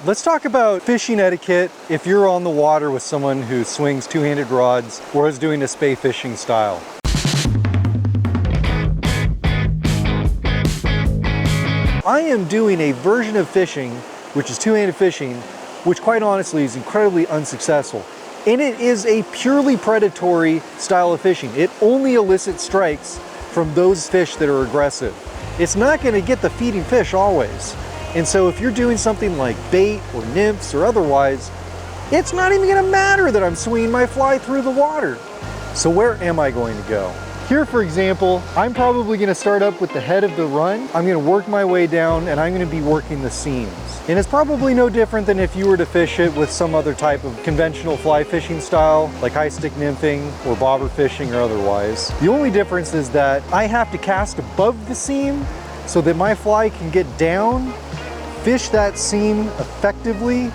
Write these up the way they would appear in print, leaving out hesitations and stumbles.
Let's talk about fishing etiquette if you're on the water with someone who swings two-handed rods or is doing a spey fishing style. I am doing a version of fishing, which is two-handed fishing, which quite honestly is incredibly unsuccessful. And it is a purely predatory style of fishing. It only elicits strikes from those fish that are aggressive. It's not going to get the feeding fish always. And so if you're doing something like bait or nymphs or otherwise, it's not even going to matter that I'm swinging my fly through the water. So where am I going to go? Here, for example, I'm probably going to start up with the head of the run. I'm going to work my way down and I'm going to be working the seams. And it's probably no different than if you were to fish it with some other type of conventional fly fishing style, like high stick nymphing or bobber fishing or otherwise. The only difference is that I have to cast above the seam so that my fly can get down, fish that seam effectively,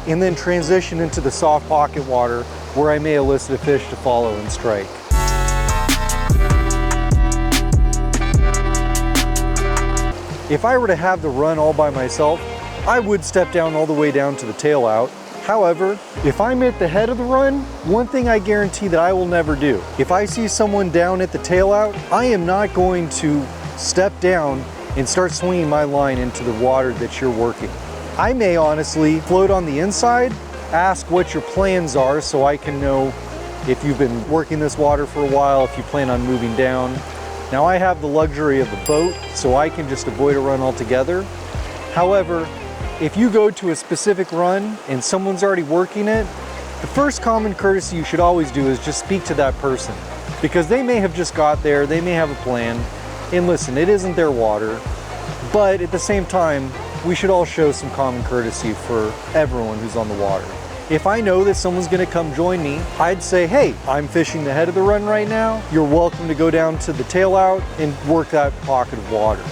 and then transition into the soft pocket water where I may elicit a fish to follow and strike. If I were to have the run all by myself, I would step down all the way down to the tail out. However, if I'm at the head of the run, one thing I guarantee that I will never do. If I see someone down at the tail out, I am not going to step down and start swinging my line into the water that you're working. I may honestly float on the inside, ask what your plans are so I can know if you've been working this water for a while, if you plan on moving down. Now I have the luxury of a boat, so I can just avoid a run altogether. However, if you go to a specific run and someone's already working it, the first common courtesy you should always do is just speak to that person, because they may have just got there, they may have a plan, and listen, it isn't their water, but at the same time, we should all show some common courtesy for everyone who's on the water. If I know that someone's gonna come join me, I'd say, hey, I'm fishing the head of the run right now. You're welcome to go down to the tail out and work that pocket of water.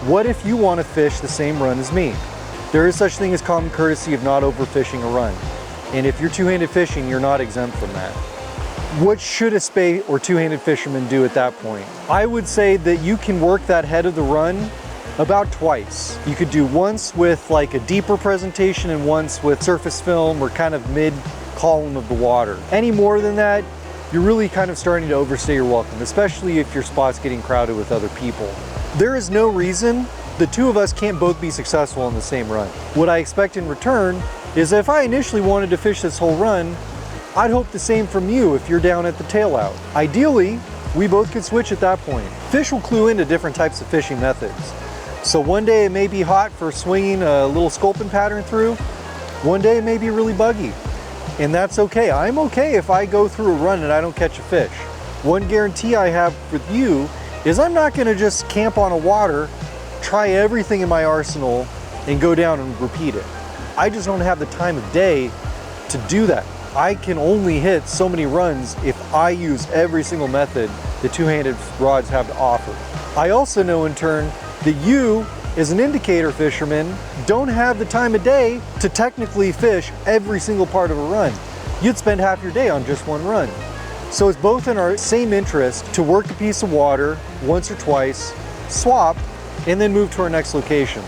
What if you want to fish the same run as me? There is such thing as common courtesy of not overfishing a run. And if you're two-handed fishing, you're not exempt from that. What should a spey or two-handed fisherman do at that point? I would say that you can work that head of the run about twice. You could do once with like a deeper presentation and once with surface film or kind of mid-column of the water. Any more than that, you're really kind of starting to overstay your welcome, especially if your spot's getting crowded with other people. There is no reason the two of us can't both be successful on the same run. What I expect in return is if I initially wanted to fish this whole run, I'd hope the same from you if you're down at the tail out. Ideally, we both could switch at that point. Fish will clue into different types of fishing methods. So one day it may be hot for swinging a little sculpin pattern through. One day it may be really buggy. And that's okay. I'm okay if I go through a run and I don't catch a fish. One guarantee I have with you is I'm not gonna just camp on a water, try everything in my arsenal, and go down and repeat it. I just don't have the time of day to do that. I can only hit so many runs if I use every single method the two-handed rods have to offer. I also know in turn that you, as an indicator fisherman, don't have the time of day to technically fish every single part of a run. You'd spend half your day on just one run. So it's both in our same interest to work a piece of water once or twice, swap, and then move to our next location.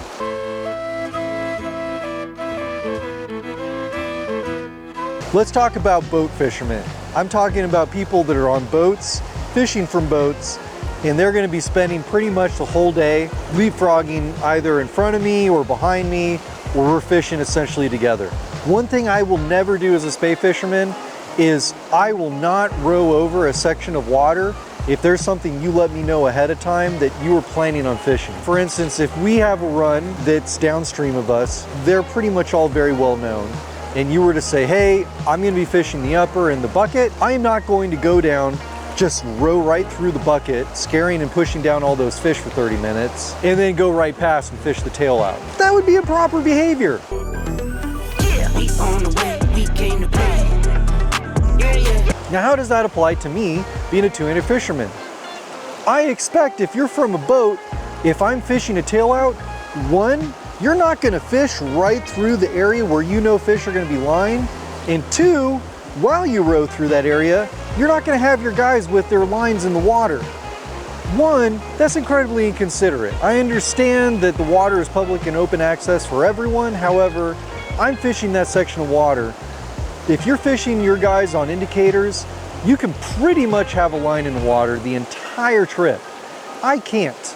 Let's talk about boat fishermen. I'm talking about people that are on boats, fishing from boats, and they're gonna be spending pretty much the whole day leapfrogging either in front of me or behind me, or we're fishing essentially together. One thing I will never do as a spey fisherman is I will not row over a section of water if there's something you let me know ahead of time that you were planning on fishing. For instance, if we have a run that's downstream of us, they're pretty much all very well known, and you were to say, hey, I'm gonna be fishing the upper and the bucket, I am not going to go down, just row right through the bucket, scaring and pushing down all those fish for 30 minutes, and then go right past and fish the tail out. That would be improper behavior. Yeah, we on the way, we came to play. Now, how does that apply to me being a two-handed fisherman? I expect if you're from a boat, if I'm fishing a tail out, one, you're not gonna fish right through the area where you know fish are gonna be lying, and two, while you row through that area, you're not gonna have your guys with their lines in the water. One, that's incredibly inconsiderate. I understand that the water is public and open access for everyone. However, I'm fishing that section of water. If you're fishing your guys on indicators, you can pretty much have a line in the water the entire trip. I can't.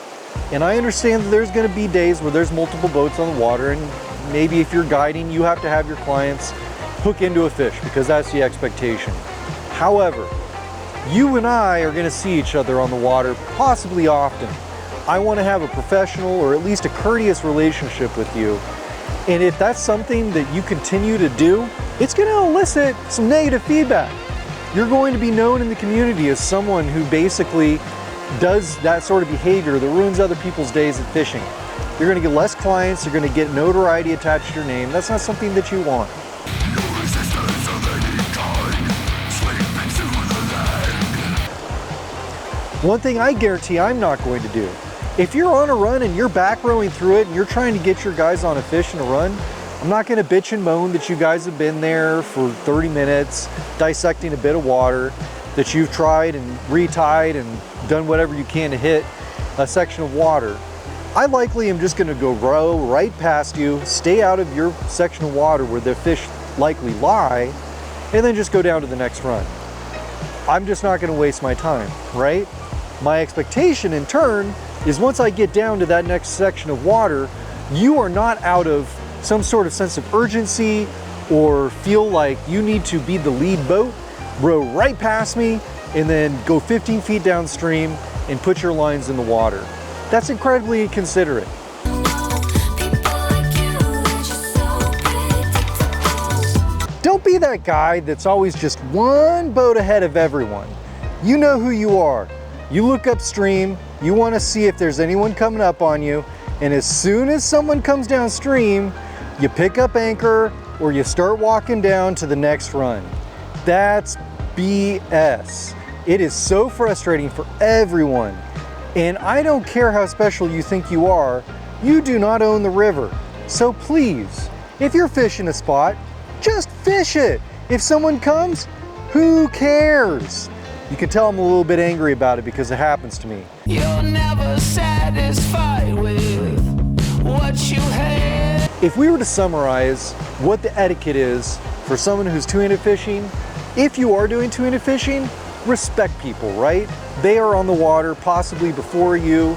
And I understand that there's gonna be days where there's multiple boats on the water, and maybe if you're guiding, you have to have your clients hook into a fish because that's the expectation. However, you and I are gonna see each other on the water possibly often. I wanna have a professional or at least a courteous relationship with you. And if that's something that you continue to do, it's gonna elicit some negative feedback. You're going to be known in the community as someone who basically does that sort of behavior that ruins other people's days at fishing. You're gonna get less clients, you're gonna get notoriety attached to your name. That's not something that you want. One thing I guarantee I'm not going to do. If you're on a run and you're back rowing through it and you're trying to get your guys on a fish and a run, I'm not gonna bitch and moan that you guys have been there for 30 minutes dissecting a bit of water, that you've tried and retied and done whatever you can to hit a section of water. I likely am just gonna go row right past you, stay out of your section of water where the fish likely lie, and then just go down to the next run. I'm just not gonna waste my time, right? My expectation in turn is once I get down to that next section of water, you are not out of some sort of sense of urgency or feel like you need to be the lead boat, row right past me, and then go 15 feet downstream and put your lines in the water. That's incredibly inconsiderate. Don't be that guy that's always just one boat ahead of everyone. You know who you are. You look upstream, you want to see if there's anyone coming up on you, and as soon as someone comes downstream, you pick up anchor or you start walking down to the next run. That's BS. It is so frustrating for everyone. And I don't care how special you think you are, you do not own the river. So please, if you're fishing a spot, just fish it. If someone comes, who cares? You can tell I'm a little bit angry about it because it happens to me. You're never satisfied with what you had. If we were to summarize what the etiquette is for someone who's two-handed fishing, if you are doing two-handed fishing, respect people, right? They are on the water possibly before you.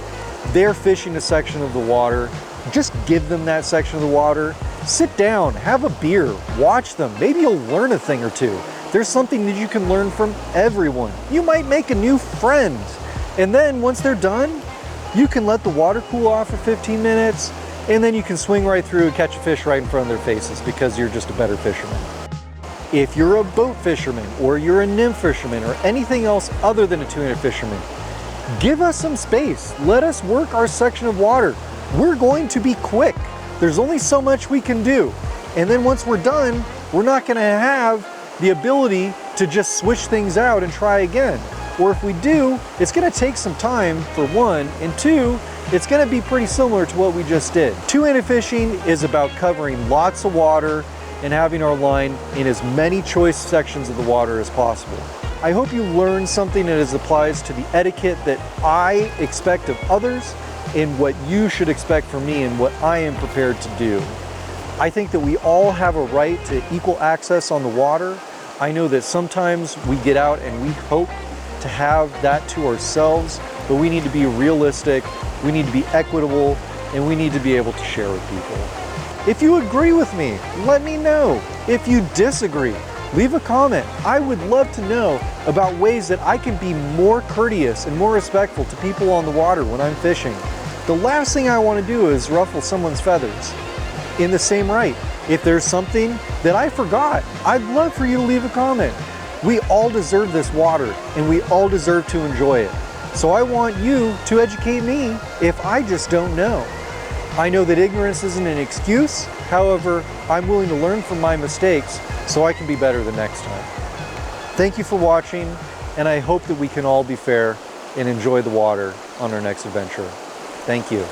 They're fishing a section of the water. Just give them that section of the water. Sit down, have a beer, watch them. Maybe you'll learn a thing or two. There's something that you can learn from everyone. You might make a new friend. And then once they're done, you can let the water cool off for 15 minutes, and then you can swing right through and catch a fish right in front of their faces because you're just a better fisherman. If you're a boat fisherman or you're a nymph fisherman or anything else other than a two-handed fisherman, give us some space. Let us work our section of water. We're going to be quick. There's only so much we can do. And then once we're done, we're not gonna have the ability to just switch things out and try again. Or if we do, it's gonna take some time for one, and two, it's gonna be pretty similar to what we just did. Two-handed fishing is about covering lots of water and having our line in as many choice sections of the water as possible. I hope you learned something that applies to the etiquette that I expect of others and what you should expect from me and what I am prepared to do. I think that we all have a right to equal access on the water. I know that sometimes we get out and we hope to have that to ourselves, but we need to be realistic, we need to be equitable, and we need to be able to share with people. If you agree with me, let me know. If you disagree, leave a comment. I would love to know about ways that I can be more courteous and more respectful to people on the water when I'm fishing. The last thing I want to do is ruffle someone's feathers. In the same right, if there's something that I forgot, I'd love for you to leave a comment. We all deserve this water and we all deserve to enjoy it. So I want you to educate me if I just don't know. I know that ignorance isn't an excuse. However, I'm willing to learn from my mistakes so I can be better the next time. Thank you for watching, and I hope that we can all be fair and enjoy the water on our next adventure. Thank you.